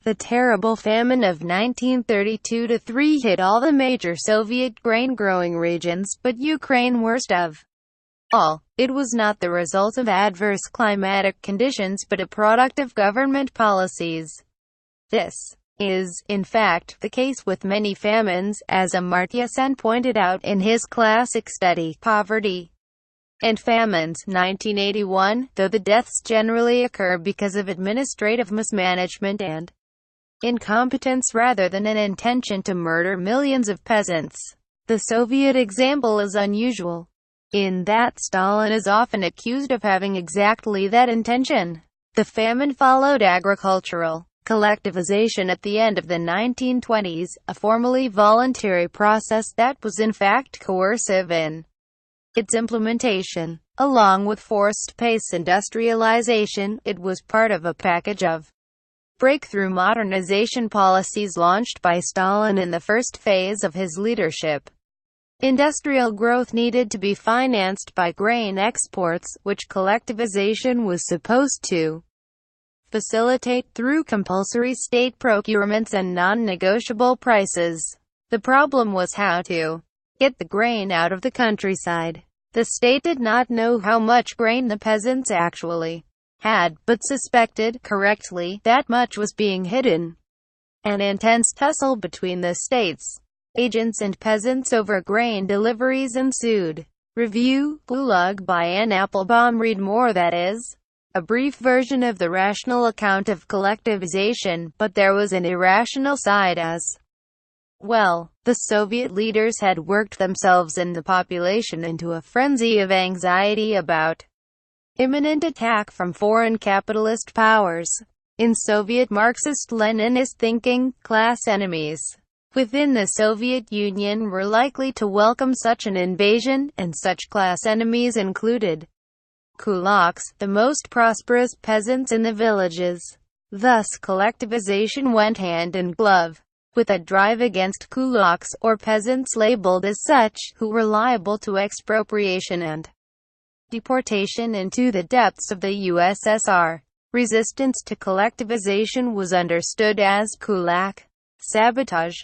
The terrible famine of 1932–3 hit all the major Soviet grain-growing regions, but Ukraine worst of all. It was not the result of adverse climatic conditions but a product of government policies. This is, in fact, the case with many famines, as Amartya Sen pointed out in his classic study, Poverty and Famines, 1981, though the deaths generally occur because of administrative mismanagement and incompetence rather than an intention to murder millions of peasants. The Soviet example is unusual, in that Stalin is often accused of having exactly that intention. The famine followed agricultural collectivization at the end of the 1920s, a formally voluntary process that was in fact coercive in its implementation. Along with forced-pace industrialization, it was part of a package of breakthrough modernization policies launched by Stalin in the first phase of his leadership. Industrial growth needed to be financed by grain exports, which collectivization was supposed to facilitate through compulsory state procurements and non-negotiable prices. The problem was how to get the grain out of the countryside. The state did not know how much grain the peasants actually had, but suspected, correctly, that much was being hidden. An intense tussle between the state's agents and peasants over grain deliveries ensued. Review, Gulag by N. Applebaum. Read more. That is a brief version of the rational account of collectivization, but there was an irrational side as well. The Soviet leaders had worked themselves and the population into a frenzy of anxiety about imminent attack from foreign capitalist powers. In Soviet Marxist-Leninist thinking, class enemies within the Soviet Union were likely to welcome such an invasion, and such class enemies included kulaks, the most prosperous peasants in the villages. Thus collectivization went hand in glove with a drive against kulaks, or peasants labeled as such, who were liable to expropriation and deportation into the depths of the USSR. Resistance to collectivization was understood as kulak sabotage.